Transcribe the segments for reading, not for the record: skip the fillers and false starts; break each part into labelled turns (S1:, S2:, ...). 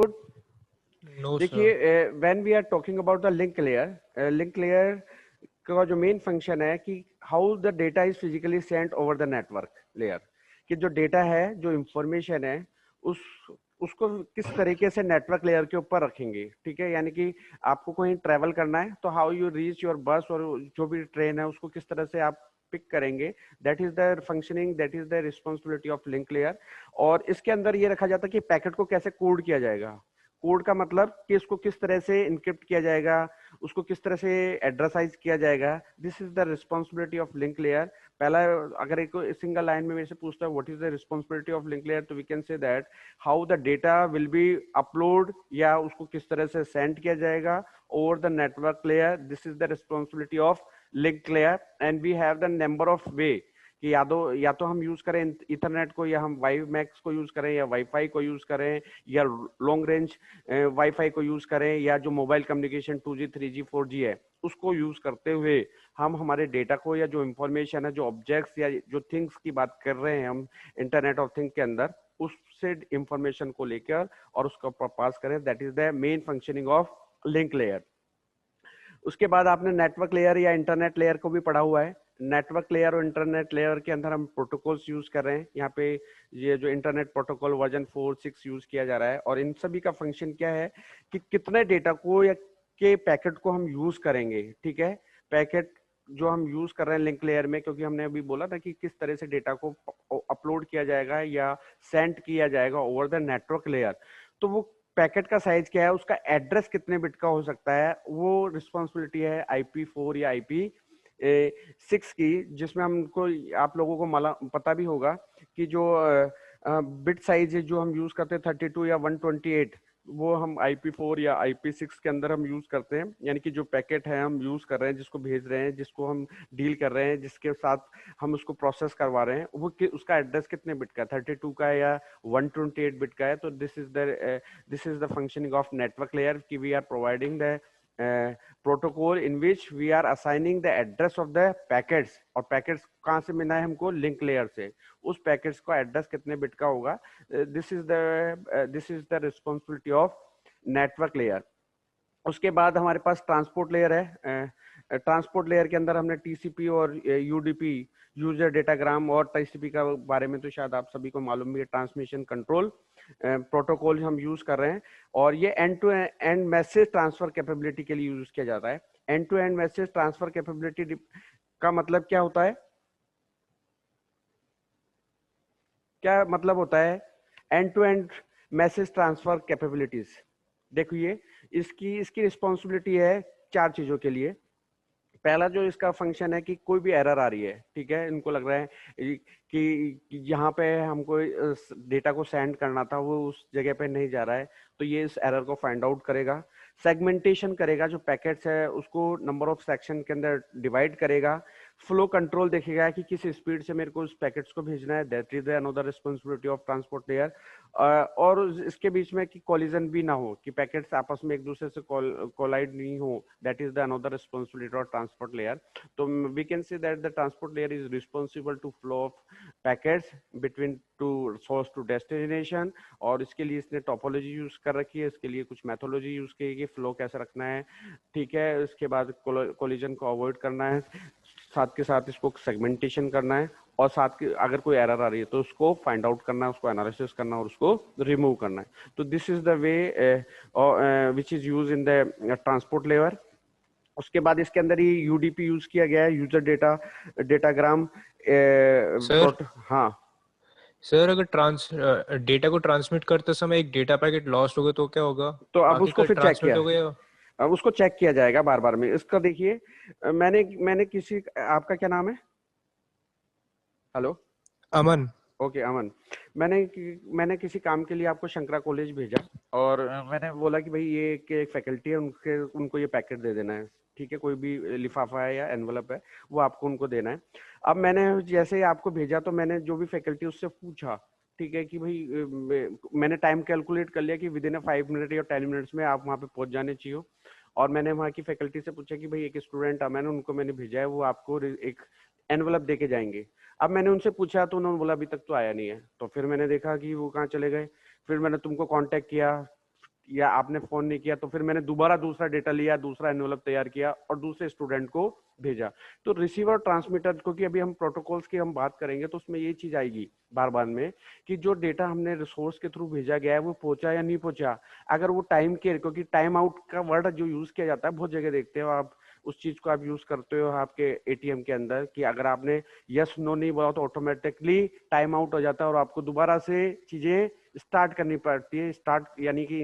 S1: Good?
S2: No
S1: देखिए,
S2: sir.
S1: When we are talking about the link layer का जो main function है कि how the data is physically sent over the network layer, कि जो data है, जो इंफॉर्मेशन है, उस उसको किस तरीके से नेटवर्क लेयर के ऊपर रखेंगे। ठीक है, यानी कि आपको कहीं ट्रेवल करना है तो हाउ यू रीच योर बस, और जो भी ट्रेन है उसको किस तरह से आप पिक करेंगे, that is the functioning, that is the responsibility of link layer. और इसके अंदर ये रखा जाता है कि पैकेट को कैसे कोड किया जाएगा। कोड का मतलब कि इसको किस तरह से इनक्रिप्ट किया जाएगा, उसको किस तरह से एड्रेसाइज किया जाएगा। This is the responsibility of link layer. पहला, अगर एक सिंगल लाइन में मेरे से पूछता है what is the responsibility of link layer, तो we can say that how the data will be upload, या उसको किस तरह से सेंड किया जाएगा over the network layer. This is the responsibility of link layer. And we have the number of way कि या तो हम यूज करें इथरनेट को, या हम वाई मैक्स को यूज करें, या वाईफाई को यूज करें, या लॉन्ग रेंज वाईफाई को यूज करें, या जो mobile communication 2G 3G 4G है उसको यूज करते हुए हम हमारे डेटा को, या जो इंफॉर्मेशन है, जो ऑब्जेक्ट्स या जो थिंग्स की बात कर रहे हैं हम इंटरनेट ऑफ थिंग के अंदर, उससे इंफॉर्मेशन को लेकर और उसको पास करें। That is the main functioning of link layer. उसके बाद आपने नेटवर्क लेयर या इंटरनेट लेयर को भी पढ़ा हुआ है। नेटवर्क लेयर और इंटरनेट लेयर के अंदर हम प्रोटोकॉल्स यूज कर रहे हैं। यहाँ पे ये जो इंटरनेट प्रोटोकॉल वर्जन 4 6 यूज किया जा रहा है, और इन सभी का फंक्शन क्या है कि कितने डेटा को या के पैकेट को हम यूज करेंगे। ठीक है, पैकेट जो हम यूज कर रहे हैं लिंक लेयर में, क्योंकि हमने अभी बोला था कि किस तरह से डेटा को अपलोड किया जाएगा या सेंड किया जाएगा ओवर द नेटवर्क लेयर। तो वो पैकेट का साइज क्या है, उसका एड्रेस कितने बिट का हो सकता है, वो रिस्पॉन्सिबिलिटी है IP4 या IP6 की, जिसमें हमको, आप लोगों को पता भी होगा कि जो बिट साइज है जो हम यूज करते हैं 32 या 128, वो हम IP4 या IP6 के अंदर हम यूज करते हैं। यानी कि जो पैकेट है हम यूज कर रहे हैं, जिसको भेज रहे हैं, जिसको हम डील कर रहे हैं, जिसके साथ हम उसको प्रोसेस करवा रहे हैं, वो उसका एड्रेस कितने बिट का है, 32 का है या 128 बिट का है। तो this is the functioning of network layer कि we are providing the protocol in which we are assigning the address of the packets. और पैकेट्स कहाँ से मिलना है हमको, लिंक लेयर से। उस पैकेट्स का एड्रेस कितने बिट का होगा, this is the responsibility of network layer. उसके बाद हमारे पास ट्रांसपोर्ट लेयर है। ट्रांसपोर्ट लेयर के अंदर हमने TCP और UDP, यूजर डेटाग्राम, और TCP का बारे में तो शायद आप सभी को मालूम भी है, ट्रांसमिशन कंट्रोल प्रोटोकॉल हम यूज कर रहे हैं। और ये end to end message transfer capability के लिए यूज किया जाता है। End to end message transfer capability का मतलब क्या होता है, क्या मतलब होता है end to end message transfer capabilities? देखिए, इसकी इसकी रिस्पॉन्सिबिलिटी है 4 चीजों के लिए। पहला जो इसका फंक्शन है कि कोई भी एरर आ रही है, ठीक है, इनको लग रहा है कि यहाँ पे हमको डेटा को सेंड करना था, वो उस जगह पे नहीं जा रहा है, तो ये इस एरर को फाइंड आउट करेगा। सेगमेंटेशन करेगा, जो पैकेट्स है उसको नंबर ऑफ सेक्शन के अंदर डिवाइड करेगा। फ्लो कंट्रोल देखेगा कि किस स्पीड से मेरे को उस पैकेट्स को भेजना है, that is another responsibility of transport layer. और इसके बीच में कि कॉलिजन भी ना हो, कि पैकेट्स आपस में एक दूसरे से कोलाइड नहीं हो, that is the another responsibility of transport layer. तो we can say that the transport layer is responsible to flow of packets between two source to destination. और इसके लिए इसने टोपोलॉजी यूज कर रखी है, इसके लिए कुछ मैथोलॉजी यूज की है, फ्लो कैसे रखना है। ठीक है, इसके बाद कोलिजन को अवॉइड करना है, साथ के साथ इसको सेगमेंटेशन करना है, और साथ के अगर कोई एरर आ रही है तो उसको फाइंड आउट करना है, उसको एनालिसिस करना है और उसको रिमूव करना है। तो this is the way which is use in the transport layer. उसके बाद इसके अंदर ही UDP यूज किया गया है, यूजर डेटाग्राम।
S2: सर
S1: हाँ
S2: सर, अगर डेटा को ट्रांसमिट करते समय एक डेटा पैकेट लॉस्ट हो गया तो क्या होगा?
S1: तो अब
S2: बाकी
S1: उसको
S2: का
S1: फिर चेक
S2: ट्रांसमिट
S1: किया,
S2: हो गया?
S1: अब उसको चेक किया जाएगा बार बार में। इसका देखिए, मैंने मैंने किसी, आपका क्या नाम है? हेलो,
S2: अमन।
S1: ओके अमन। मैंने किसी काम के लिए आपको शंकरा कॉलेज भेजा, और मैंने बोला कि भाई ये एक फैकल्टी है, उनको ये पैकेट दे देना है। ठीक है, कोई भी लिफाफा है या एनवलप है, वो आपको उनको देना है। अब मैंने जैसे ही आपको भेजा, तो मैंने जो भी फैकल्टी उससे पूछा, ठीक है, कि भाई मैंने टाइम कैलकुलेट कर लिया कि विद इन 5 मिनट या 10 मिनट्स में आप वहाँ पे पहुंच जाने चाहिए। और मैंने वहाँ की फैकल्टी से पूछा कि भाई एक स्टूडेंट मैंने उनको मैंने भेजा है, वो आपको एक एनवलप दे के जाएंगे। अब मैंने उनसे पूछा तो उन्होंने बोला अभी तक तो आया नहीं है। तो फिर मैंने देखा कि वो कहाँ चले गए। फिर मैंने तुमको कांटेक्ट किया, या आपने फोन नहीं किया, तो फिर मैंने दोबारा दूसरा डेटा लिया, दूसरा एनवेलप तैयार किया और दूसरे स्टूडेंट को भेजा। तो रिसीवर ट्रांसमीटर, क्योंकि अभी हम प्रोटोकॉल्स की हम बात करेंगे तो उसमें ये चीज आएगी बार बार में कि जो डेटा हमने रिसोर्स के थ्रू भेजा गया है वो पहुंचा या नहीं पहुंचा। अगर वो टाइम के, क्योंकि टाइम आउट का वर्ड जो यूज किया जाता है बहुत जगह देखते हो आप, उस चीज को आप यूज करते हो आपके एटीएम के अंदर कि अगर आपने यस नो नहीं बोला तो ऑटोमेटिकली टाइम आउट हो जाता है और आपको दोबारा से चीजें स्टार्ट करनी पड़ती है, स्टार्ट यानी कि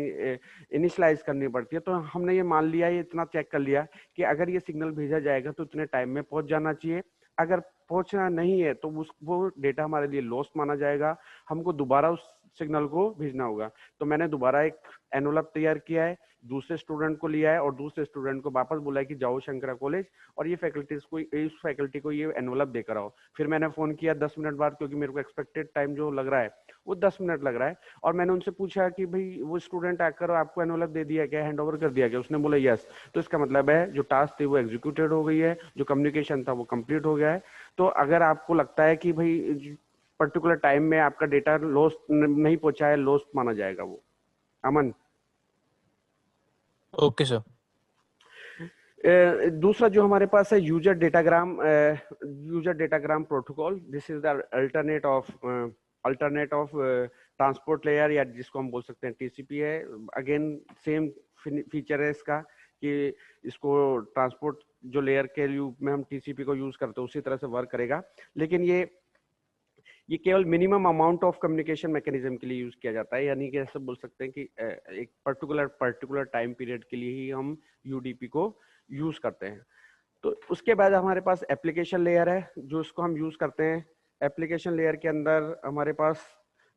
S1: इनिशलाइज करनी पड़ती है। तो हमने ये मान लिया, ये इतना चेक कर लिया कि अगर ये सिग्नल भेजा जाएगा तो इतने टाइम में पहुंच जाना चाहिए। अगर पहुंचना नहीं है तो वो डेटा हमारे लिए लॉस्ट माना जाएगा, हमको दोबारा उस सिग्नल को भेजना होगा। तो मैंने दोबारा एक एनवलप तैयार किया है, दूसरे स्टूडेंट को लिया है और दूसरे स्टूडेंट को वापस बोला है कि जाओ शंकरा कॉलेज और ये फैकल्टीज को, इस फैकल्टी को ये एनवलप देकर आओ। फिर मैंने फोन किया 10 मिनट बाद, क्योंकि मेरे को एक्सपेक्टेड टाइम जो लग रहा है वो 10 मिनट लग रहा है, और मैंने उनसे पूछा कि भाई वो स्टूडेंट आकर आपको एनवलप दे दिया क्या, हैंड ओवर कर दिया क्या? उसने बोला यस। तो इसका मतलब है जो टास्क थी वो एग्जीक्यूटेड हो गई है, जो कम्युनिकेशन था वो कंप्लीट हो गया है। तो अगर आपको लगता है कि भाई पर्टिकुलर टाइम में आपका डेटा लॉस्ट नहीं पहुंचा है, लॉस्ट माना जाएगा वो। अमन,
S2: ओके सर।
S1: दूसरा जो हमारे पास है user datagram protocol. This is the alternate of transport layer, या जिसको हम बोल सकते हैं टीसीपी है। अगेन सेम फीचर है इसका कि इसको ट्रांसपोर्ट जो लेयर के रूप में हम टीसीपी को यूज करते हैं उसी तरह से वर्क करेगा, लेकिन ये केवल minimum amount of communication mechanism के लिए यूज किया जाता है। यानी कि ऐसे बोल सकते हैं कि एक पर्टिकुलर टाइम पीरियड के लिए ही हम यूडीपी को यूज करते हैं। तो उसके बाद हमारे पास एप्लीकेशन लेयर है जो इसको हम यूज करते हैं। एप्लीकेशन लेयर के अंदर हमारे पास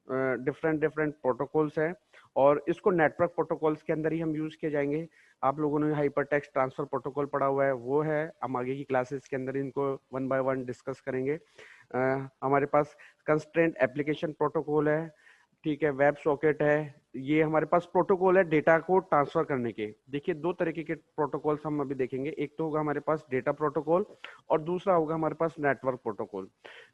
S1: डिफरेंट प्रोटोकॉल्स हैं और इसको नेटवर्क प्रोटोकॉल्स के अंदर ही हम यूज किए जाएंगे। आप लोगों ने हाइपर टेक्स्ट ट्रांसफर प्रोटोकॉल पढ़ा हुआ है, वो है, हम आगे की क्लासेस के अंदर इनको वन बाय वन डिस्कस करेंगे। हमारे पास कंस्ट्रेंट एप्लीकेशन प्रोटोकॉल है, ठीक है, वेब सॉकेट है। ये हमारे पास प्रोटोकॉल है डेटा को ट्रांसफर करने के। देखिए दो तरीके के प्रोटोकॉल्स हम अभी देखेंगे, एक तो होगा हमारे पास डेटा प्रोटोकॉल और दूसरा होगा हमारे पास नेटवर्क प्रोटोकॉल।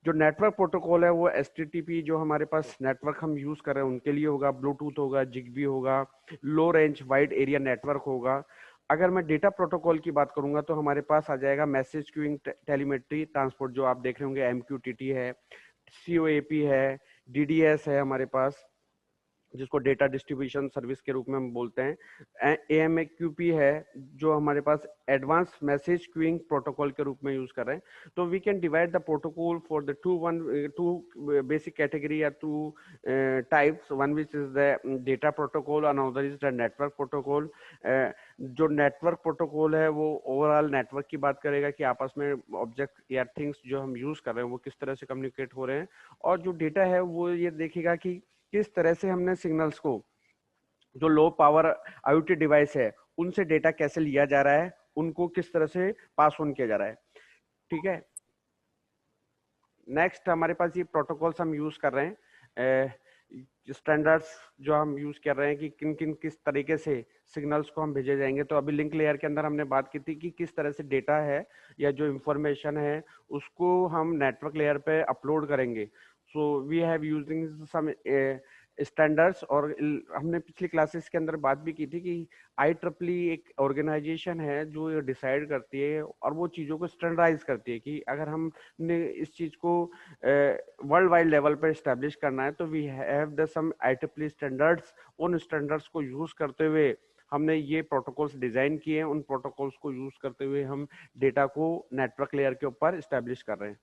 S1: जो नेटवर्क प्रोटोकॉल है वो एचटीटीपी, जो हमारे पास नेटवर्क हम यूज कर रहे हैं उनके लिए होगा, ब्लूटूथ होगा, जिगबी होगा, लो रेंज वाइड एरिया नेटवर्क होगा। अगर मैं डेटा प्रोटोकॉल की बात करूंगा तो हमारे पास आ जाएगा मैसेज क्यूइंग टेलीमेट्री ट्रांसपोर्ट, जो आप देख रहे होंगे, एमक्यूटीटी है, सीओएपी है, डीडीएस है हमारे पास, जिसको डेटा डिस्ट्रीब्यूशन सर्विस के रूप में हम बोलते हैं। एएमक्यूपी है जो हमारे पास एडवांस मैसेज क्यूइंग प्रोटोकॉल के रूप में यूज कर रहे हैं। तो we can divide the protocol for the two basic category या two types, one which is the data protocol, another is the network protocol. जो नेटवर्क प्रोटोकॉल है वो ओवरऑल नेटवर्क की बात करेगा कि आपस में ऑब्जेक्ट या थिंग्स जो हम यूज कर रहे हैं वो किस तरह से कम्युनिकेट हो रहे हैं, और जो डेटा है वो ये देखेगा कि किस तरह से हमने सिग्नल्स को, जो लो पावर आईओटी डिवाइस है उनसे डेटा कैसे लिया जा रहा है, उनको किस तरह से पास ऑन किया जा रहा है। ठीक है, नेक्स्ट हमारे पास ये प्रोटोकॉल्स हम यूज कर रहे हैं, स्टैंडर्ड्स जो हम यूज कर रहे हैं कि किन किन किस तरीके से सिग्नल्स को हम भेजे जाएंगे। तो अभी लिंक लेयर के अंदर हमने बात की थी कि किस तरह से डेटा है या जो इंफॉर्मेशन है उसको हम नेटवर्क लेयर पे अपलोड करेंगे। So we have using some standards, और हमने पिछली क्लासेस के अंदर बात भी की थी कि IEEE एक ऑर्गेनाइजेशन है जो ये डिसाइड करती है और वो चीज़ों को स्टैंडर्डाइज करती है कि अगर हमने इस चीज़ को वर्ल्ड वाइड लेवल पर इस्टेब्लिश करना है तो we have the some IEEE standards. उन स्टैंडर्ड्स को यूज करते हुए हमने ये प्रोटोकॉल्स डिजाइन किए हैं, उन प्रोटोकॉल्स को यूज करते हुए हम डेटा को नेटवर्क लेयर के ऊपर इस्टेब्लिश कर रहे हैं।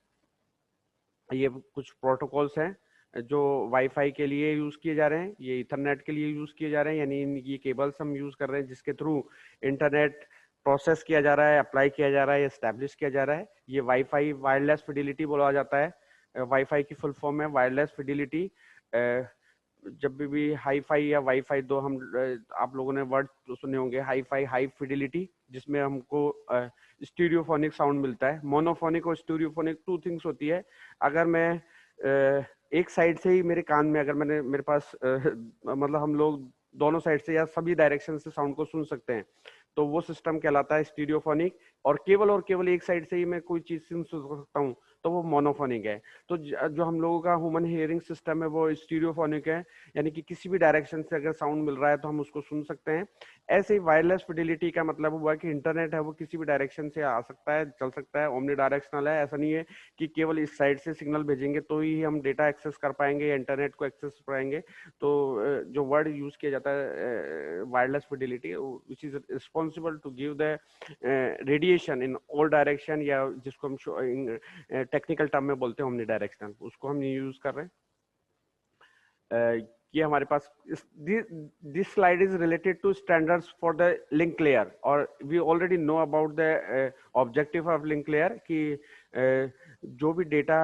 S1: ये कुछ प्रोटोकॉल्स हैं जो वाईफाई के लिए यूज किए जा रहे हैं, ये इथरनेट के लिए यूज किए जा रहे हैं, यानी ये केबल्स हम यूज कर रहे हैं जिसके थ्रू इंटरनेट प्रोसेस किया जा रहा है, अप्लाई किया जा रहा है, एस्टेब्लिश किया जा रहा है। ये वाईफाई वायरलेस फिडिलिटी बोला जाता है। वाईफाई की फुल फॉर्म है वायरलेस फिडिलिटी। जब भी हाई फाई या वाईफाई, दो हम आप लोगों ने वर्ड सुने होंगे, हाई फाई हाई फिडिलिटी, जिसमें हमको स्टीरियोफोनिक साउंड मिलता है। मोनोफोनिक और स्टीरियोफोनिक टू थिंग्स होती है। अगर मैं एक साइड से ही मेरे कान में, अगर मेरे पास मतलब हम लोग दोनों साइड से या सभी डायरेक्शन से साउंड को सुन सकते हैं तो वो सिस्टम कहलाता है स्टीरियोफोनिक। और केवल एक साइड से ही मैं कोई चीज सुन सकता हूँ तो वो मोनोफोनिक है। तो जो हम लोगों का ह्यूमन हियरिंग सिस्टम है वो स्टीरियोफोनिक है, यानी कि किसी भी डायरेक्शन से अगर साउंड मिल रहा है तो हम उसको सुन सकते हैं। ऐसे ही वायरलेस फिडिलिटी का मतलब हुआ कि इंटरनेट है वो किसी भी डायरेक्शन से आ सकता है, चल सकता है, ओमनी डायरेक्शनल है। ऐसा नहीं है कि केवल इस साइड से सिग्नल भेजेंगे तो ही हम डेटा एक्सेस कर पाएंगे या इंटरनेट को एक्सेस कर पाएंगे। तो जो वर्ड यूज किया जाता है wireless fidelity, which is responsible to give the radiation in all direction, या जिसको हम टेक्निकल टर्म में बोलते हैं ओमनी डायरेक्शनल, उसको हम यूज कर रहे हैं। ये हमारे पास this slide is related to standards for the link layer, और we already know about the objective of link layer कि जो भी डेटा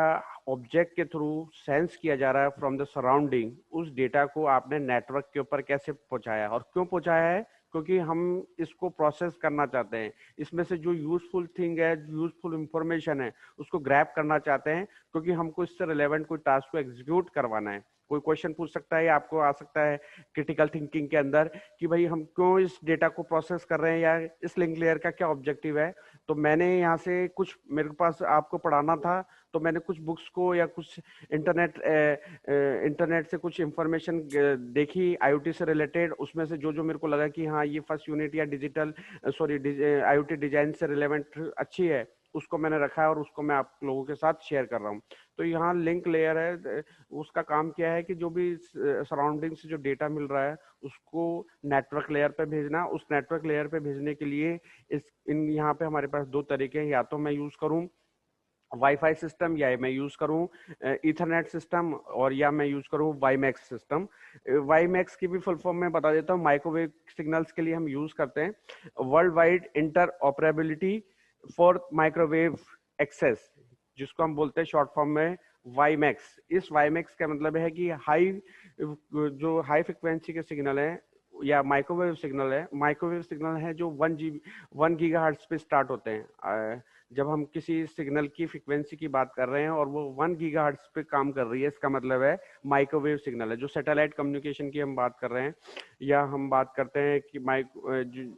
S1: ऑब्जेक्ट के थ्रू सेंस किया जा रहा है फ्रॉम द सराउंडिंग, उस डेटा को आपने नेटवर्क के ऊपर कैसे पहुंचाया और क्यों पहुंचाया है, क्योंकि हम इसको प्रोसेस करना चाहते हैं। इसमें से जो यूजफुल थिंग है, यूजफुल इंफॉर्मेशन है, उसको ग्रैब करना चाहते हैं, क्योंकि हमको इससे रिलेवेंट कोई टास्क को एग्जीक्यूट करवाना है। कोई क्वेश्चन पूछ सकता है या आपको आ सकता है क्रिटिकल थिंकिंग के अंदर कि भाई हम क्यों इस डेटा को प्रोसेस कर रहे हैं या इस लिंक लेयर का क्या ऑब्जेक्टिव है। तो मैंने यहाँ से कुछ, मेरे पास आपको पढ़ाना था तो मैंने कुछ बुक्स को या कुछ इंटरनेट से कुछ इंफॉर्मेशन देखी आईओटी से रिलेटेड। उसमें से जो जो मेरे को लगा कि हाँ ये फर्स्ट यूनिट या डिजिटल आईओटी डिजाइन से रिलेवेंट अच्छी है, उसको मैंने रखा है और उसको मैं आप लोगों के साथ शेयर कर रहा हूँ। तो यहाँ लिंक लेयर है, उसका काम क्या है कि जो भी सराउंडिंग से जो डेटा मिल रहा है उसको नेटवर्क लेयर पे भेजना। उस नेटवर्क लेयर पे भेजने के लिए यहाँ पे हमारे पास दो तरीके हैं, या तो मैं यूज करूँ वाईफाई सिस्टम, या मैं यूज करूं ईथरनेट सिस्टम, और या मैं यूज करूं वाईमैक्स सिस्टम। वाईमैक्स की भी फुल फॉर्म में बता देता हूं। माइक्रोवेव सिग्नल्स के लिए हम यूज करते हैं world wide inter operability for microwave access, जिसको हम बोलते हैं शॉर्ट फॉर्म में वाईमैक्स। इस वाईमैक्स का मतलब है कि जो हाई फ्रिक्वेंसी के सिग्नल है या माइक्रोवेव सिग्नल है, माइक्रोवेव सिग्नल है जो 1 गीगाहर्ट्ज पे स्टार्ट होते हैं। जब हम किसी सिग्नल की फ्रीक्वेंसी की बात कर रहे हैं और वो 1 गीगाहर्ट्ज पे काम कर रही है, इसका मतलब है माइक्रोवेव सिग्नल है। जो सैटेलाइट कम्युनिकेशन की हम बात कर रहे हैं, या हम बात करते हैं कि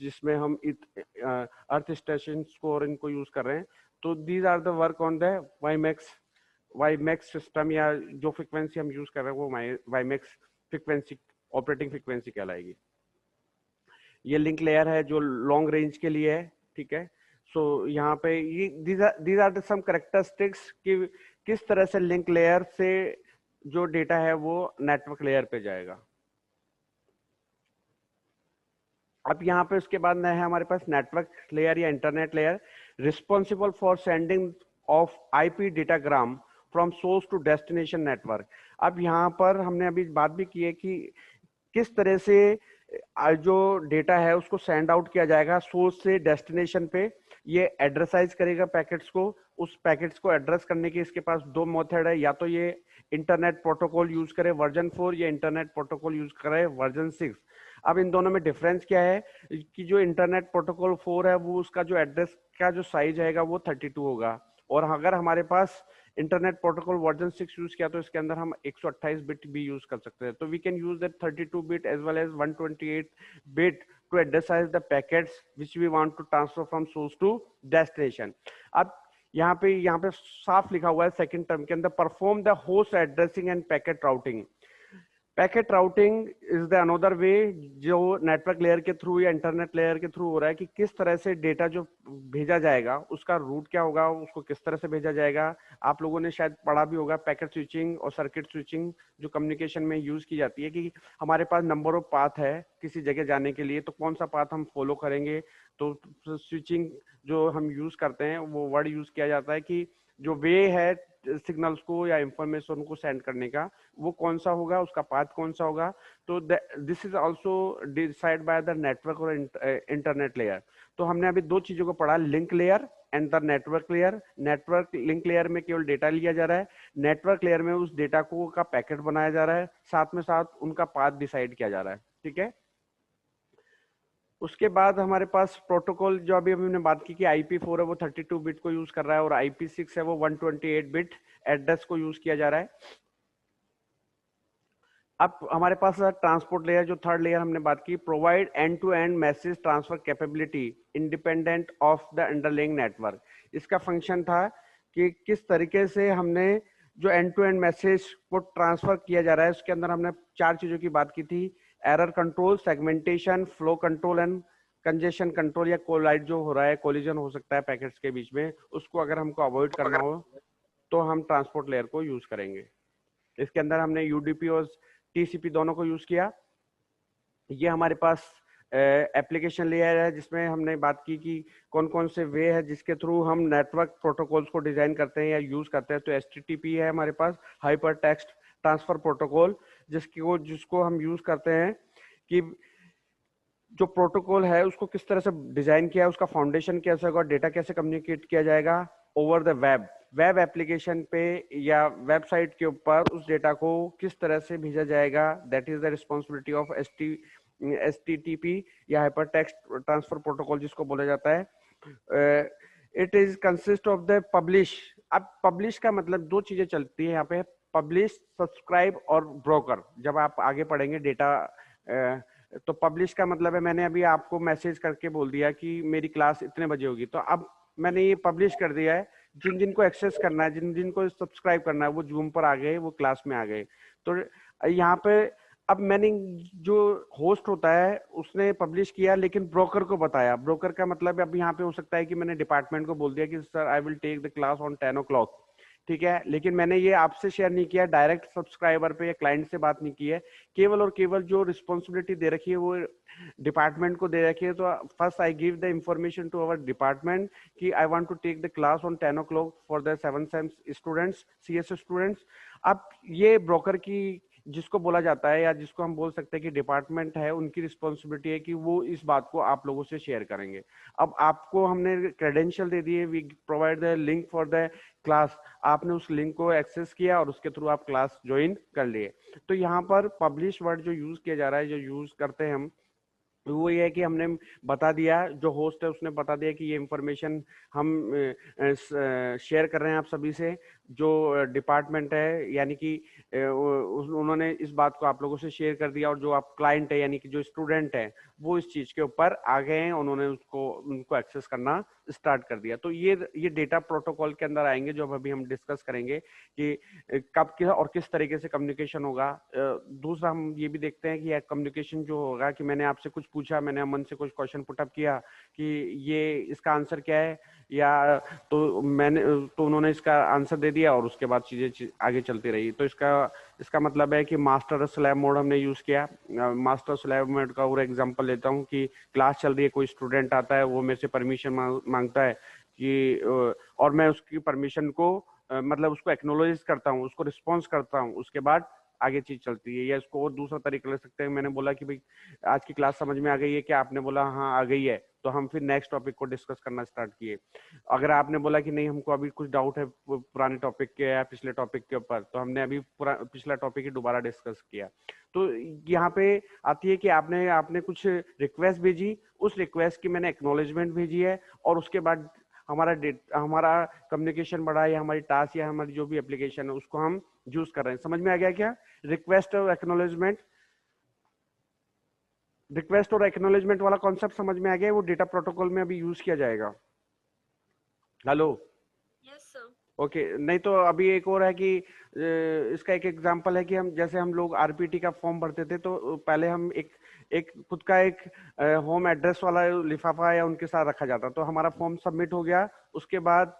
S1: जिसमें हम अर्थ स्टेशन को और इनको यूज कर रहे हैं, तो these are the work on the WiMAX system, या जो फ्रिक्वेंसी हम यूज कर रहे हैं वो वाईमैक्स फ्रिक्वेंसी, ऑपरेटिंग फ्रिक्वेंसी कहलाएगी। ये लिंक लेयर है जो लॉन्ग रेंज के लिए है, ठीक है। सो यहाँ पे ये these are the some characteristics कि किस तरह से लिंक लेयर से जो डेटा है वो नेटवर्क लेयर पे जाएगा। अब यहाँ पे उसके बाद है हमारे पास नेटवर्क लेयर या internet layer, responsible for sending of IP datagram from source to destination network. अब यहाँ पर हमने अभी बात भी की है कि किस तरह से जो डेटा है उसको सेंड आउट किया जाएगा सोर्स से डेस्टिनेशन पे। ये एड्रेसाइज करेगा पैकेट्स को। उस पैकेट्स को एड्रेस करने के इसके पास दो मेथड है, या तो ये इंटरनेट प्रोटोकॉल यूज करे वर्जन 4 या इंटरनेट प्रोटोकॉल यूज करे वर्जन 6। अब इन दोनों में डिफरेंस क्या है कि जो इंटरनेट प्रोटोकॉल 4 है वो उसका जो एड्रेस का जो साइज आएगा वो 32 होगा, और अगर हमारे पास इंटरनेट प्रोटोकॉल वर्जन 6 यूज किया तो इसके अंदर हम 128 बिट भी यूज कर सकते हैं। तो we can use that 32 bit as well as 128 bit to addressize the packets which we want to transfer from source to destination. अब यहाँ पे साफ लिखा हुआ है सेकंड टर्म के अंदर, perform the host addressing end packet routing. Packet routing is the another way जो नेटवर्क लेयर के थ्रू या इंटरनेट लेयर के थ्रू हो रहा है कि किस तरह से डेटा जो भेजा जाएगा उसका रूट क्या होगा, उसको किस तरह से भेजा जाएगा। आप लोगों ने शायद पढ़ा भी होगा पैकेट स्विचिंग और सर्किट स्विचिंग जो कम्युनिकेशन में यूज की जाती है कि हमारे पास नंबर ऑफ पाथ है किसी जगह जाने के लिए, तो कौन सा पाथ हम फॉलो करेंगे। तो स्विचिंग जो हम यूज करते हैं वो वर्ड यूज किया जाता है कि जो वे है सिग्नल्स को या इंफॉर्मेशन को सेंड करने का वो कौन सा होगा, उसका पाथ कौन सा होगा। तो this is also decide by the network और इंटरनेट लेयर। तो हमने अभी दो चीजों को पढ़ा, link layer and the network layer. Network link layer में केवल डेटा लिया जा रहा है, नेटवर्क लेयर में उस डेटा को का पैकेट बनाया जा रहा है, साथ में साथ उनका पाथ डिसाइड किया जा रहा है, ठीक है। उसके बाद हमारे पास प्रोटोकॉल जो अभी हमने बात की कि IP4 है वो 32 बिट को यूज कर रहा है और IP6 है वो 128 बिट एड्रेस को यूज किया जा रहा है। अब हमारे पास ट्रांसपोर्ट लेयर जो थर्ड लेयर हमने बात की, provide end to end message transfer capability independent of the underlying network. इसका फंक्शन था कि किस तरीके से हमने जो एंड टू एंड मैसेज को ट्रांसफर किया जा रहा है, उसके अंदर हमने 4 चीजों की बात की थी। Error control, segmentation, flow control and congestion control, या कोलाइड जो हो रहा है, कोलिजन हो सकता है पैकेट्स के बीच में, उसको अगर हमको अवॉइड करना हो तो हम ट्रांसपोर्ट लेयर को यूज करेंगे। इसके अंदर हमने यूडीपी और टीसीपी दोनों को यूज किया। ये हमारे पास एप्लीकेशन लेयर है, जिसमें हमने बात की कि कौन कौन से वे है जिसके थ्रू हम नेटवर्क प्रोटोकॉल्स को डिजाइन करते हैं या यूज करते हैं। तो एचटीटीपी है हमारे पास, हाइपर टेक्स्ट ट्रांसफर प्रोटोकॉल, जिसको हम यूज करते हैं कि जो प्रोटोकॉल है उसको किस तरह से डिजाइन किया है, उसका फाउंडेशन कैसे होगा, डेटा कैसे कम्युनिकेट किया जाएगा ओवर द वेब एप्लीकेशन पे या वेबसाइट के ऊपर उस डेटा को किस तरह से भेजा जाएगा। That is the responsibility of HTTP या हाइपर टेक्स्ट ट्रांसफर प्रोटोकॉल जिसको बोला जाता है। It is consist of the publish. अब पब्लिश का मतलब 2 चीजें चलती है यहाँ पे, पब्लिश, सब्सक्राइब और ब्रोकर। जब आप आगे पढ़ेंगे डेटा, तो पब्लिश का मतलब है मैंने अभी आपको मैसेज करके बोल दिया कि मेरी क्लास इतने बजे होगी, तो अब मैंने ये पब्लिश कर दिया है। जिन जिन को एक्सेस करना है, जिन जिन को सब्सक्राइब करना है, वो जूम पर आ गए, वो क्लास में आ गए। तो यहाँ पे अब मैंने, जो होस्ट होता है उसने पब्लिश किया लेकिन ब्रोकर को बताया। ब्रोकर का मतलब अब यहाँ पे हो सकता है कि मैंने डिपार्टमेंट को बोल दिया कि sir I will take the class on 10 o'clock, ठीक है, लेकिन मैंने ये आपसे शेयर नहीं किया, डायरेक्ट सब्सक्राइबर पे या क्लाइंट से बात नहीं की है। केवल और केवल जो रिस्पॉन्सिबिलिटी दे रखी है वो डिपार्टमेंट को दे रखी है। तो first I give the information to our department कि I want to take the class on 10 o'clock for the 7 sem students, CS students. अब ये ब्रोकर की, जिसको बोला जाता है या जिसको हम बोल सकते हैं कि डिपार्टमेंट है, उनकी रिस्पॉन्सिबिलिटी है कि वो इस बात को आप लोगों से शेयर करेंगे। अब आपको हमने क्रेडेंशियल दे दिए, we provide the link for the class, आपने उस लिंक को एक्सेस किया और उसके थ्रू आप क्लास ज्वाइन कर लिए। तो यहाँ पर पब्लिश वर्ड जो यूज किया जा रहा है, जो यूज करते हैं हम, वो ये है कि हमने बता दिया, जो होस्ट है उसने बता दिया कि ये इंफॉर्मेशन हम शेयर कर रहे हैं आप सभी से। जो डिपार्टमेंट है यानी कि उन्होंने इस बात को आप लोगों से शेयर कर दिया, और जो आप क्लाइंट है यानी कि जो स्टूडेंट है वो इस चीज के ऊपर आ गए हैं, उन्होंने उनको एक्सेस करना स्टार्ट कर दिया। तो ये डेटा प्रोटोकॉल के अंदर आएंगे, जो अभी हम डिस्कस करेंगे कि कब किस और किस तरीके से कम्युनिकेशन होगा। दूसरा हम ये भी देखते हैं कि कम्युनिकेशन जो होगा कि मैंने आपसे कुछ पूछा, मैंने अमन से कुछ क्वेश्चन पुटअप किया कि ये इसका आंसर क्या है, या तो उन्होंने इसका आंसर दे दिया और उसके बाद चीजें आगे चलती रही। तो इसका मतलब है कि मास्टर स्लैब मोड हमने यूज किया। मास्टर स्लैब मोड का और एग्जांपल लेता हूँ कि क्लास चल रही है, कोई स्टूडेंट आता है, वो मेरे से परमिशन मांगता है कि और मैं उसकी परमिशन को मतलब उसको एक्नोलॉज करता हूँ, उसको रिस्पॉन्स करता हूँ, उसके बाद आगे चीज चलती है। या इसको और दूसरा तरीका ले सकते हैं, मैंने बोला कि भाई आज की क्लास समझ में आ गई है क्या, आपने बोला हाँ आ गई है, तो हम फिर नेक्स्ट टॉपिक को डिस्कस करना स्टार्ट किए। अगर आपने बोला कि नहीं हमको अभी कुछ डाउट है पुराने टॉपिक के या पिछले टॉपिक के ऊपर, तो हमने अभी पिछला टॉपिक ही दोबारा डिस्कस किया। तो यहाँ पे आती है कि आपने कुछ रिक्वेस्ट भेजी, उस रिक्वेस्ट की मैंने एक्नॉलेजमेंट भेजी है, और उसके बाद हमारा कम्युनिकेशन बढ़ा, या हमारी टास्क या हमारी जो भी एप्लीकेशन है उसको हम यूज कर रहे हैं। समझ में आ गया क्या? रिक्वेस्ट और एक्नॉलेजमेंट, रिक्वेस्ट और एक्नॉलेजमेंट वाला कॉन्सेप्ट समझ में आ गया? वो डेटा प्रोटोकॉल में अभी यूज किया जाएगा। हेलो?
S3: Yes sir.
S1: ओके, नहीं तो अभी एक और है कि इसका एक एग्जांपल है कि हम लोग आरपीटी का फॉर्म भरते थे, तो पहले हम एक खुद का एक होम एड्रेस वाला लिफाफा या उनके साथ रखा जाता, तो हमारा फॉर्म सबमिट हो गया, उसके बाद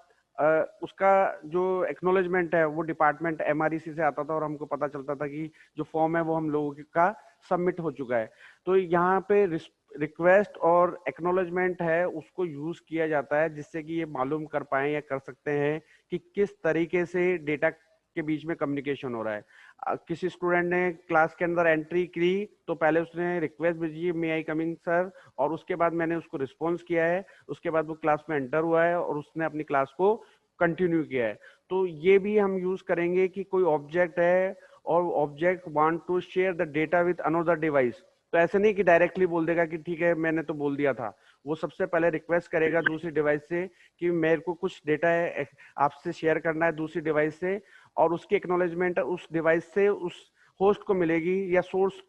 S1: उसका जो एक्नॉलेजमेंट है वो डिपार्टमेंट एमआरईसी से आता था, और हमको पता चलता था कि जो फॉर्म है वो हम लोगों का सबमिट हो चुका है। तो यहाँ पे रिक्वेस्ट और एक्नॉलेजमेंट है उसको यूज किया जाता है, जिससे कि ये मालूम कर पाए या कर सकते हैं कि किस तरीके से डेटा के बीच में कम्युनिकेशन हो रहा है। किसी स्टूडेंट ने क्लास के अंदर एंट्री की, तो पहले उसने रिक्वेस्ट भेजी मे आई कमिंग सर, और उसके बाद मैंने उसको रिस्पॉन्स किया है, उसके बाद वो क्लास में एंटर हुआ है और उसने अपनी क्लास को कंटिन्यू किया है। तो ये भी हम यूज करेंगे कि कोई ऑब्जेक्ट है और object want to share the data with another device, तो ऐसे नहीं कि डायरेक्टली बोल देगा कि ठीक है मैंने तो बोल दिया था। वो सबसे पहले रिक्वेस्ट करेगा दूसरी डिवाइस से कि मेरे को कुछ डेटा है आपसे शेयर करना है दूसरी डिवाइस से, और उसकी एक्नॉलेजमेंट उस डिवाइस से उस होस्ट को मिलेगी या सोर्स